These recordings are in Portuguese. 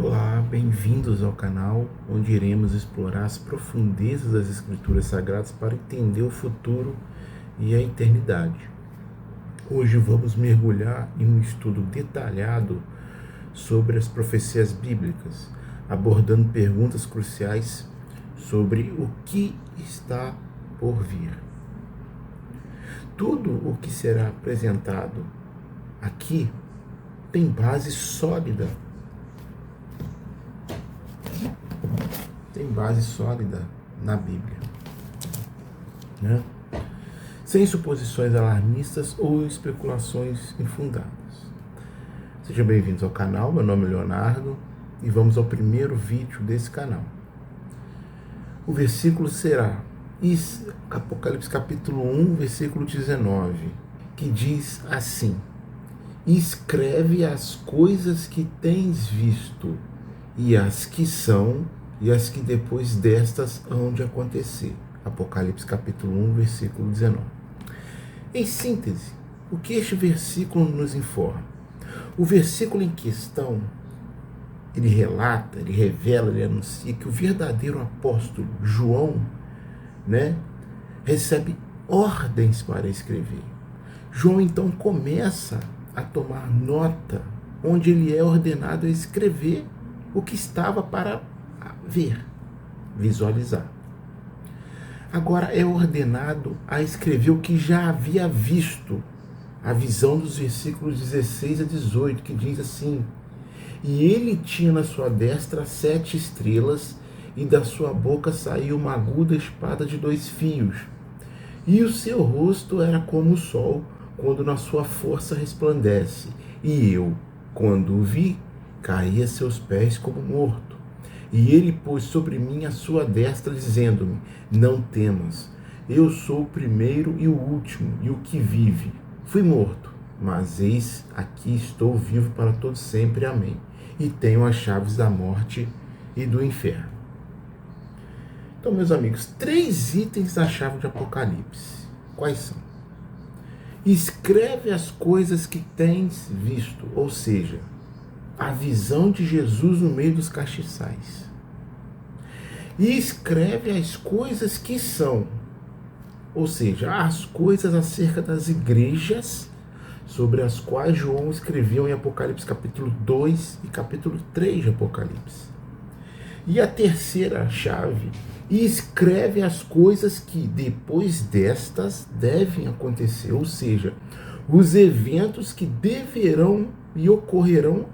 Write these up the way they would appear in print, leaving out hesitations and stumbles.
Olá, bem-vindos ao canal onde iremos explorar as profundezas das Escrituras Sagradas para entender o futuro e a eternidade. Hoje vamos mergulhar em um estudo detalhado sobre as profecias bíblicas, abordando perguntas cruciais sobre o que está por vir. Tudo o que será apresentado aqui tem base sólida. Tem base sólida na Bíblia, né? Sem suposições alarmistas ou especulações infundadas. Sejam bem-vindos ao canal, meu nome é Leonardo e vamos ao primeiro vídeo desse canal. O versículo será Apocalipse capítulo 1, versículo 19, que diz assim: escreve as coisas que tens visto, e as que são, e as que depois destas hão de acontecer. Apocalipse capítulo 1, versículo 19. Em síntese, o que este versículo nos informa? O versículo em questão, ele relata, ele revela, ele anuncia que o verdadeiro apóstolo João, recebe ordens para escrever. João então começa a tomar nota, onde ele é ordenado a escrever o que estava para ver, visualizar. Agora é ordenado a escrever o que já havia visto, a visão dos versículos 16 a 18, que diz assim: e ele tinha na sua destra 7 estrelas, e da sua boca saiu uma aguda espada de 2 fios, e o seu rosto era como o sol, quando na sua força resplandece, e eu, quando o vi, caí a seus pés como morto. E ele pôs sobre mim a sua destra, dizendo-me: não temas, eu sou o primeiro e o último, e o que vive. Fui morto, mas eis aqui estou vivo para todo sempre, amém. E tenho as chaves da morte e do inferno. Então, meus amigos, 3 itens da chave de Apocalipse. Quais são? Escreve as coisas que tens visto, ou seja, a visão de Jesus no meio dos castiçais. E escreve as coisas que são, ou seja, as coisas acerca das igrejas, sobre as quais João escreveu em Apocalipse capítulo 2 e capítulo 3 de Apocalipse. E a terceira chave: e escreve as coisas que depois destas devem acontecer, ou seja, os eventos que deverão e ocorrerão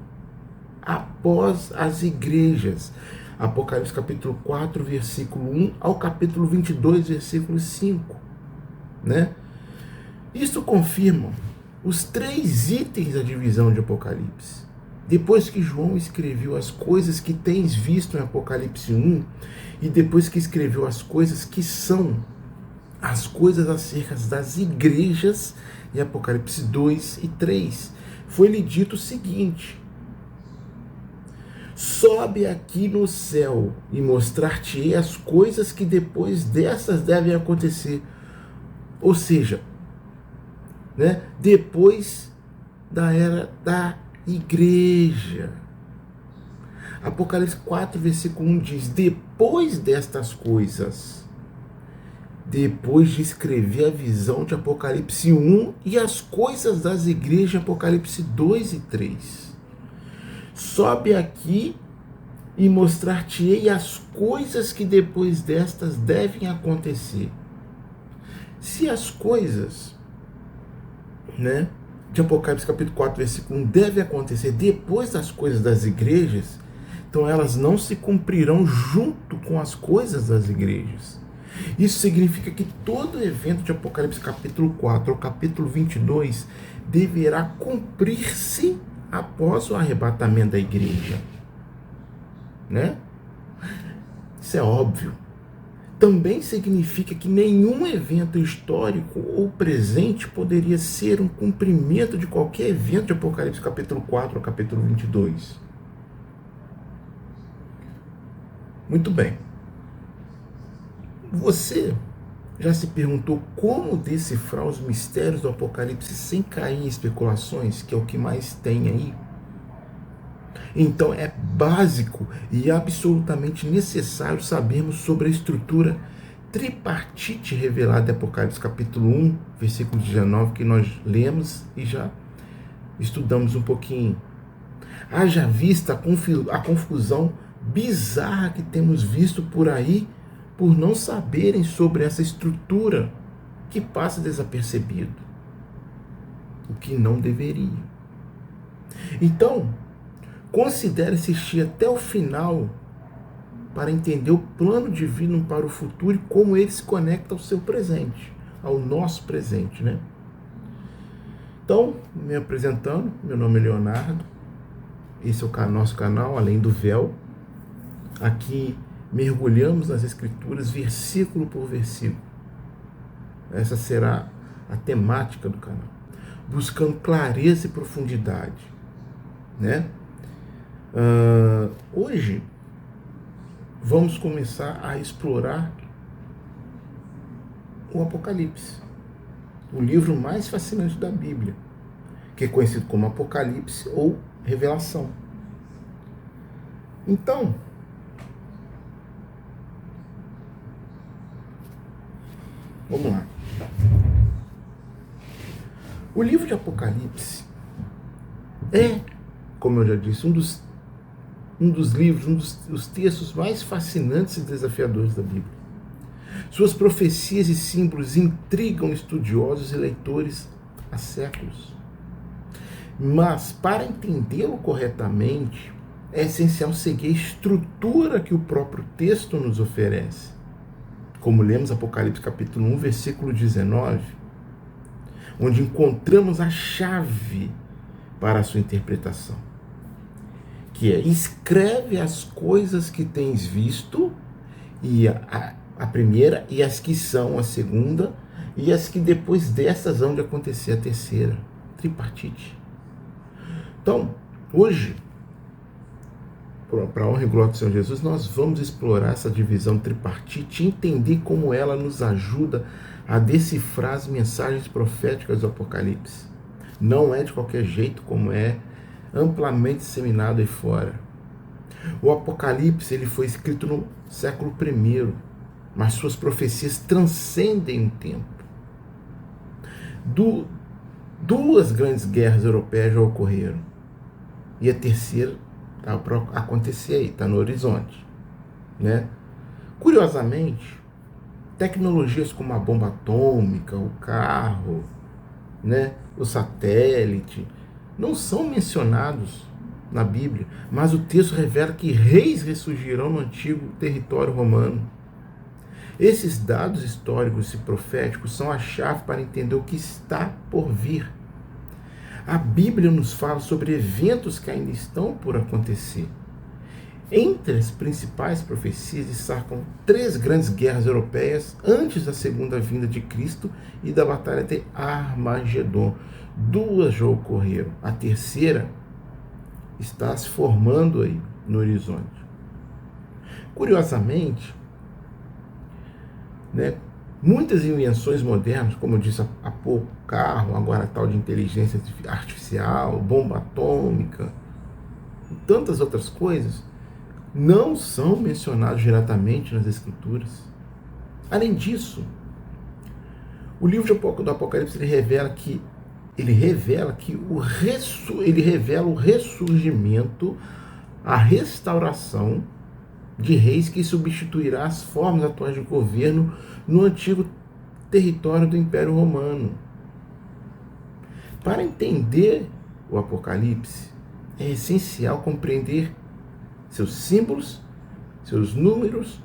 após as igrejas. Apocalipse capítulo 4, versículo 1 ao capítulo 22, versículo 5. Isso confirma os 3 itens da divisão de Apocalipse. Depois que João escreveu as coisas que tens visto em Apocalipse 1, e depois que escreveu as coisas que são, as coisas acerca das igrejas, em Apocalipse 2 e 3, foi-lhe dito o seguinte: sobe aqui no céu e mostrar-te-ei as coisas que depois dessas devem acontecer. Ou seja, depois da era da igreja. Apocalipse 4, versículo 1 diz: depois destas coisas, depois de escrever a visão de Apocalipse 1 e as coisas das igrejas, Apocalipse 2 e 3. Sobe aqui e mostrar-te-ei as coisas que depois destas devem acontecer. Se as coisas, de Apocalipse capítulo 4, versículo 1, devem acontecer depois das coisas das igrejas, então elas não se cumprirão junto com as coisas das igrejas. Isso significa que todo evento de Apocalipse capítulo 4 ao capítulo 22 deverá cumprir-se após o arrebatamento da igreja. Isso é óbvio. Também significa que nenhum evento histórico ou presente poderia ser um cumprimento de qualquer evento de Apocalipse capítulo 4 ao capítulo 22. Muito bem. Você já se perguntou como decifrar os mistérios do Apocalipse sem cair em especulações, que é o que mais tem aí? Então é básico e absolutamente necessário sabermos sobre a estrutura tripartite revelada em Apocalipse capítulo 1, versículo 19, que nós lemos e já estudamos um pouquinho. Haja vista a confusão bizarra que temos visto por aí, por não saberem sobre essa estrutura que passa desapercebido, o que não deveria. Então, considere assistir até o final para entender o plano divino para o futuro e como ele se conecta ao seu presente, ao nosso presente, né? Então, me apresentando, meu nome é Leonardo, esse é o nosso canal Além do Véu. Aqui mergulhamos nas Escrituras, versículo por versículo. Essa será a temática do canal, buscando clareza e profundidade, né? Hoje vamos começar a explorar o Apocalipse, o livro mais fascinante da Bíblia, que é conhecido como Apocalipse ou Revelação. Então, vamos lá. O livro de Apocalipse é, como eu já disse, um dos livros, dos textos mais fascinantes e desafiadores da Bíblia. Suas profecias e símbolos intrigam estudiosos e leitores há séculos. Mas, para entendê-lo corretamente, é essencial seguir a estrutura que o próprio texto nos oferece. Como lemos Apocalipse capítulo 1, versículo 19, onde encontramos a chave para a sua interpretação, que é: escreve as coisas que tens visto, e a primeira, e as que são a segunda, e as que depois dessas hão de acontecer a terceira. Tripartite. Então, hoje, para a honra e glória do Senhor Jesus, nós vamos explorar essa divisão tripartite e entender como ela nos ajuda a decifrar as mensagens proféticas do Apocalipse. Não é de qualquer jeito, como é amplamente disseminado aí fora. O Apocalipse ele foi escrito no século I, mas suas profecias transcendem o tempo. Duas grandes guerras europeias já ocorreram, e a terceira está para acontecer aí, está no horizonte, né? Curiosamente, tecnologias como a bomba atômica, o carro, né, o satélite, não são mencionados na Bíblia, mas o texto revela que reis ressurgirão no antigo território romano. Esses dados históricos e proféticos são a chave para entender o que está por vir. A Bíblia nos fala sobre eventos que ainda estão por acontecer. Entre as principais profecias destacam 3 grandes guerras europeias antes da segunda vinda de Cristo e da batalha de Armagedon. 2 já ocorreram. A terceira está se formando aí no horizonte. Curiosamente, né, muitas invenções modernas, como eu disse há pouco, carro, agora tal de inteligência artificial, bomba atômica, e tantas outras coisas, não são mencionados diretamente nas Escrituras. Além disso, o livro do Apocalipse ele revela o ressurgimento, a restauração de reis que substituirá as formas atuais de governo no antigo território do Império Romano. Para entender o Apocalipse, é essencial compreender seus símbolos, seus números,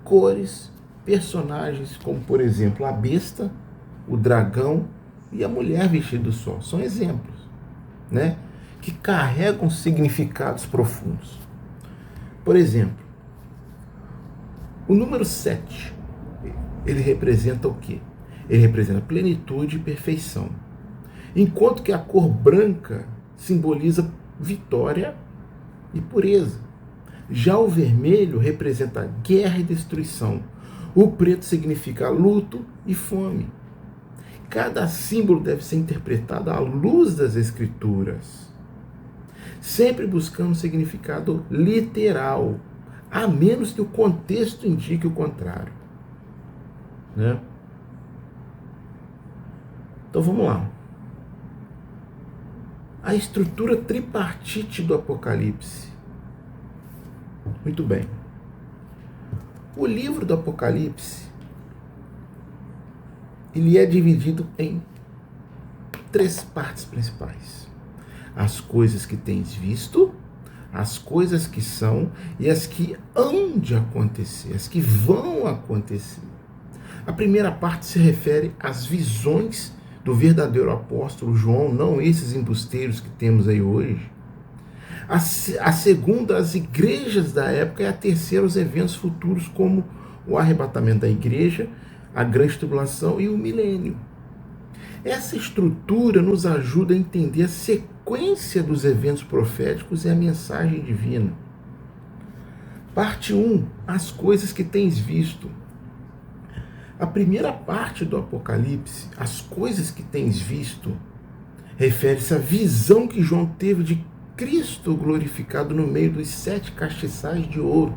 cores, personagens, como por exemplo a besta, o dragão e a mulher vestida do sol. São exemplos, né, que carregam significados profundos. Por exemplo, o número 7, ele representa o quê? Ele representa plenitude e perfeição. Enquanto que a cor branca simboliza vitória e pureza. Já o vermelho representa guerra e destruição. O preto significa luto e fome. Cada símbolo deve ser interpretado à luz das Escrituras. sempre buscando significado literal, a menos que o contexto indique o contrário, né? Então vamos lá. A estrutura tripartite do Apocalipse. Muito bem. O livro do Apocalipse, ele é dividido em 3 partes principais: as coisas que tens visto, as coisas que são e as que hão de acontecer, as que vão acontecer. A primeira parte se refere às visões do verdadeiro apóstolo João, não esses embusteiros que temos aí hoje. A segunda, as igrejas da época, e a terceira, os eventos futuros, como o arrebatamento da igreja, a grande tribulação e o milênio. Essa estrutura nos ajuda a entender a sequência dos eventos proféticos e a mensagem divina. Parte 1, as coisas que tens visto. A primeira parte do Apocalipse, as coisas que tens visto, refere-se à visão que João teve de Cristo glorificado no meio dos 7 castiçais de ouro.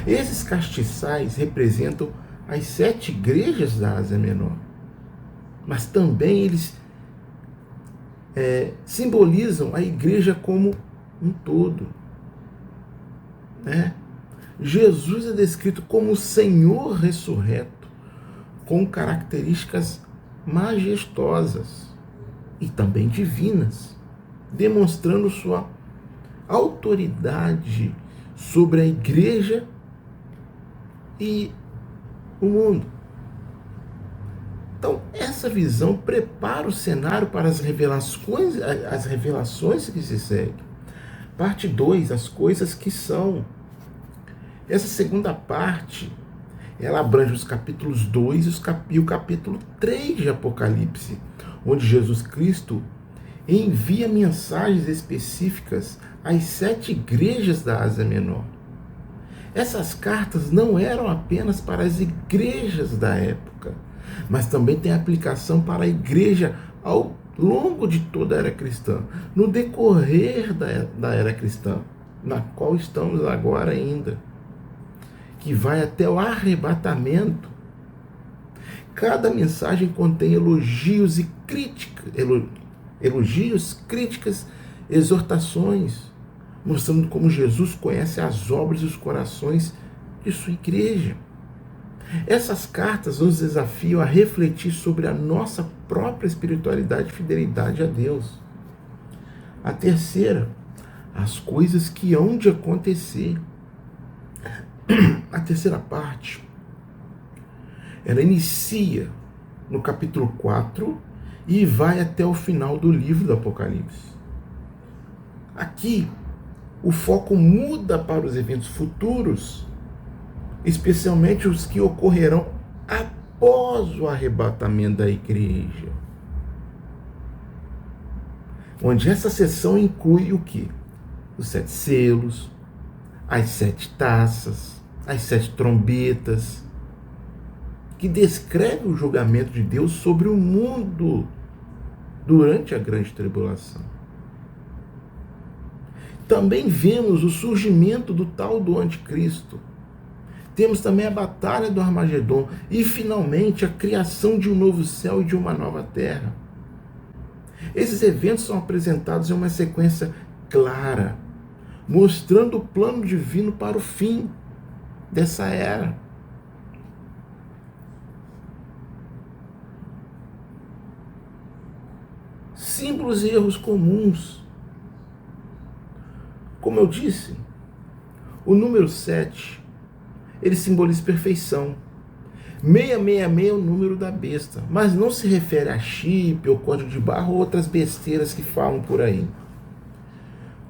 Esses castiçais representam as 7 igrejas da Ásia Menor, mas também eles simbolizam a igreja como um todo, né? Jesus é descrito como o Senhor ressurreto, com características majestosas e também divinas, demonstrando sua autoridade sobre a igreja e o mundo. Então, essa visão prepara o cenário para as revelações que se seguem. Parte 2, as coisas que são. Essa segunda parte, ela abrange os capítulos 2 e o capítulo 3 de Apocalipse, onde Jesus Cristo envia mensagens específicas às 7 igrejas da Ásia Menor. Essas cartas não eram apenas para as igrejas da época, mas também têm aplicação para a igreja ao longo de toda a era cristã, no decorrer da era cristã, na qual estamos agora ainda, que vai até o arrebatamento. Cada mensagem contém elogios e críticas, exortações, mostrando como Jesus conhece as obras e os corações de sua igreja. Essas cartas nos desafiam a refletir sobre a nossa própria espiritualidade e fidelidade a Deus. A terceira, as coisas que hão de acontecer. A terceira parte, ela inicia no capítulo 4 e vai até o final do livro do Apocalipse. Aqui, o foco muda para os eventos futuros, especialmente os que ocorrerão após o arrebatamento da igreja. Onde essa seção inclui o quê? Os 7 selos, as 7 taças, as 7 trombetas, que descreve o julgamento de Deus sobre o mundo durante a grande tribulação. Também vemos o surgimento do tal do anticristo. Temos também a batalha do Armagedon e, finalmente, a criação de um novo céu e de uma nova terra. Esses eventos são apresentados em uma sequência clara, mostrando o plano divino para o fim dessa era. Símbolos e erros comuns. Como eu disse, o número 7, ele simboliza perfeição. 666 é o número da besta, mas não se refere a chip ou código de barra ou outras besteiras que falam por aí.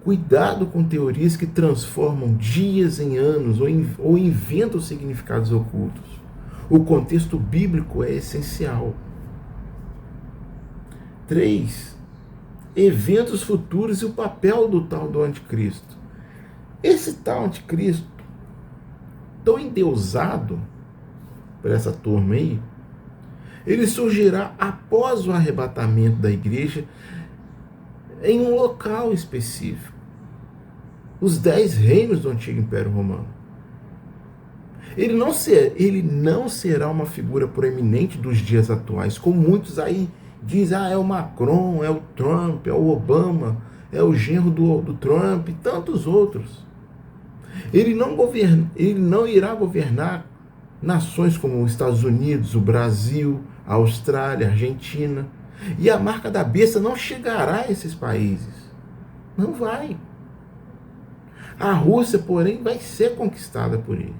Cuidado com teorias que transformam dias em anos ou inventam significados ocultos. O contexto bíblico é essencial. 3. Eventos futuros e o papel do tal do anticristo. Esse tal anticristo, tão endeusado por essa turma aí, ele surgirá após o arrebatamento da igreja, em um local específico. Os 10 reinos do antigo Império Romano. Ele não será uma figura proeminente dos dias atuais, como muitos aí dizem, é o Macron, é o Trump, é o Obama, é o genro do Trump e tantos outros. Ele não irá governar nações como os Estados Unidos, o Brasil, a Austrália, a Argentina. E a marca da besta não chegará a esses países. Não vai. A Rússia, porém, vai ser conquistada por ele.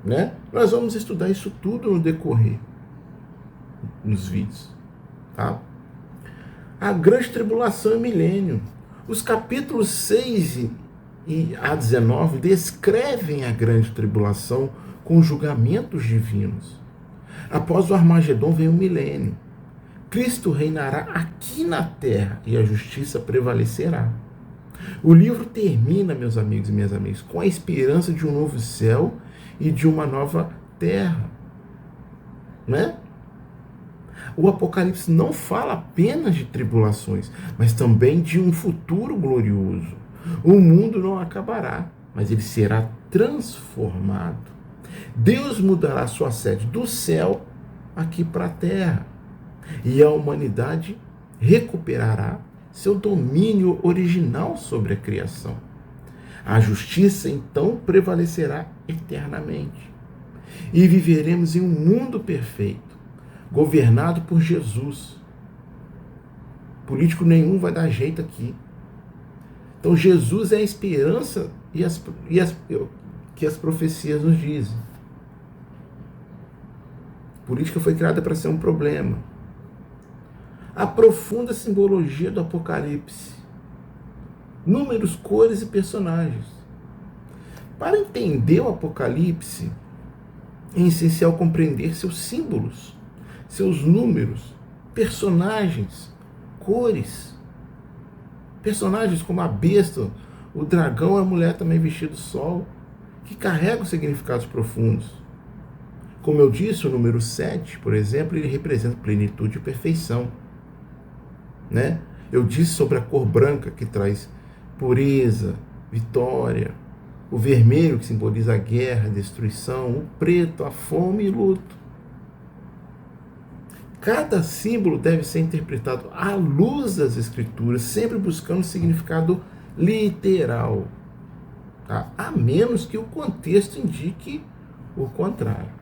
Né? Nós vamos estudar isso tudo no decorrer nos vídeos. Tá? A grande tribulação e milênio. Os capítulos 6 a 19 descrevem a grande tribulação com julgamentos divinos. Após o Armagedon vem o milênio. Cristo reinará aqui na terra e a justiça prevalecerá. O livro termina, meus amigos e minhas amigas, com a esperança de um novo céu e de uma nova terra. Né? O Apocalipse não fala apenas de tribulações, mas também de um futuro glorioso. O mundo não acabará, mas ele será transformado. Deus mudará sua sede do céu aqui para a terra. E a humanidade recuperará seu domínio original sobre a criação. A justiça, então, prevalecerá eternamente. E viveremos em um mundo perfeito, governado por Jesus. Político nenhum vai dar jeito aqui. Então, Jesus é a esperança que as profecias nos dizem. A política foi criada para ser um problema. A profunda simbologia do Apocalipse. Números, cores e personagens. Para entender o Apocalipse, é essencial compreender seus símbolos, seus números, personagens, cores. Personagens como a besta, o dragão e a mulher também vestida do sol, que carregam significados profundos. Como eu disse, o número 7, por exemplo, ele representa plenitude e perfeição. Né? Eu disse sobre a cor branca, que traz pureza, vitória. O vermelho, que simboliza a guerra, a destruição. O preto, a fome e luto. Cada símbolo deve ser interpretado à luz das Escrituras, sempre buscando significado literal, tá? A menos que o contexto indique o contrário.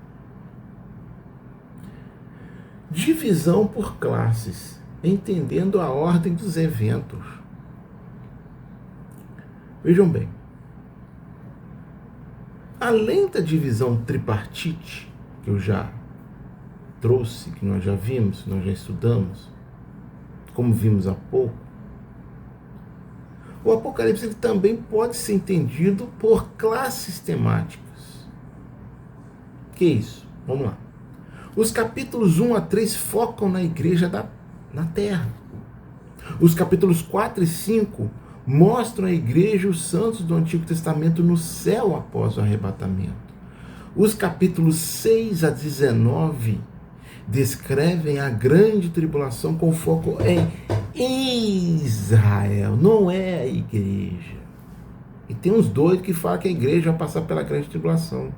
Divisão por classes, entendendo a ordem dos eventos. Vejam bem, além da divisão tripartite, que eu já trouxe, que nós já vimos, que nós já estudamos, como vimos há pouco, o Apocalipse ele também pode ser entendido por classes temáticas. Que isso? Vamos lá. Os capítulos 1 a 3 focam na igreja na terra. Os capítulos 4 e 5 mostram a igreja e os santos do Antigo Testamento no céu após o arrebatamento. Os capítulos 6 a 19 descrevem a grande tribulação com foco em Israel, não é a igreja. E tem uns doidos que falam que a igreja vai passar pela grande tribulação.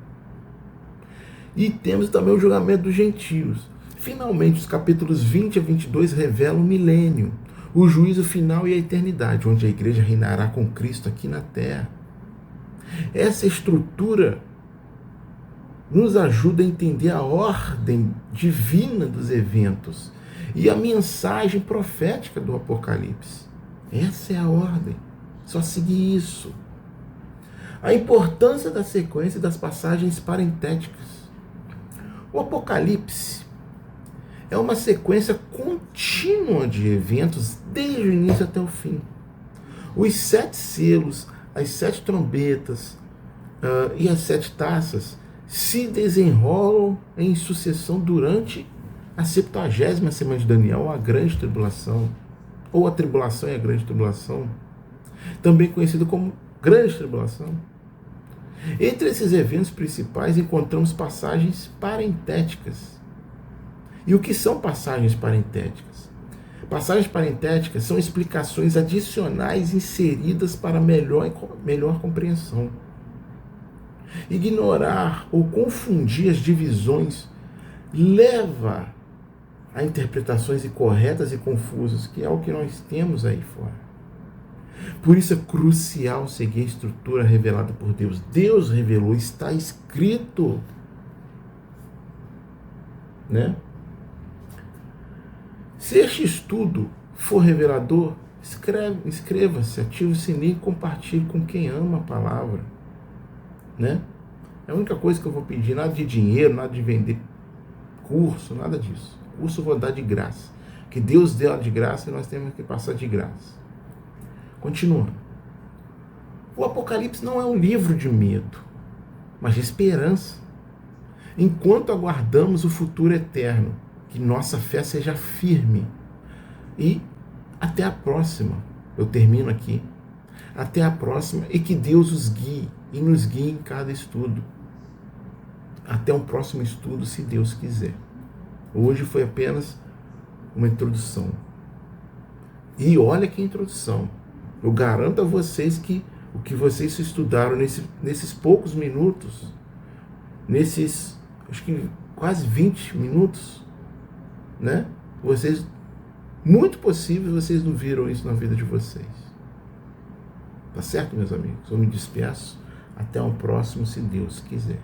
E temos também o julgamento dos gentios. Finalmente, os capítulos 20 a 22 revelam o milênio, o juízo final e a eternidade, onde a igreja reinará com Cristo aqui na terra. Essa estrutura nos ajuda a entender a ordem divina dos eventos e a mensagem profética do Apocalipse. Essa é a ordem. Só seguir isso. A importância da sequência das passagens parentéticas. O Apocalipse é uma sequência contínua de eventos desde o início até o fim. Os 7 selos, as 7 trombetas e as 7 taças se desenrolam em sucessão durante a 70ª semana de Daniel, a grande tribulação, ou a tribulação e a grande tribulação, também conhecido como grande tribulação. Entre esses eventos principais encontramos passagens parentéticas. E o que são passagens parentéticas? Passagens parentéticas são explicações adicionais inseridas para melhor compreensão. Ignorar ou confundir as divisões leva a interpretações incorretas e confusas, que é o que nós temos aí fora. Por isso é crucial seguir a estrutura revelada por Deus. Deus revelou, está escrito, né? Se este estudo for revelador, inscreva-se, ative o sininho e compartilhe com quem ama a palavra, né? É a única coisa que eu vou pedir, nada de dinheiro, nada de vender curso, nada disso. Curso eu vou dar de graça. Que Deus deu de graça e nós temos que passar de graça. Continuando. O Apocalipse não é um livro de medo, mas de esperança. Enquanto aguardamos o futuro eterno, que nossa fé seja firme. E até a próxima. Eu termino aqui. Até a próxima e que Deus os guie e nos guie em cada estudo. Até um próximo estudo, se Deus quiser. Hoje foi apenas uma introdução. E olha que introdução. Eu garanto a vocês que o que vocês estudaram nesses poucos minutos, nesses, acho que quase 20 minutos, né? Vocês, muito possível, vocês não viram isso na vida de vocês. Tá certo, meus amigos? Eu me despeço. Até o próximo, se Deus quiser.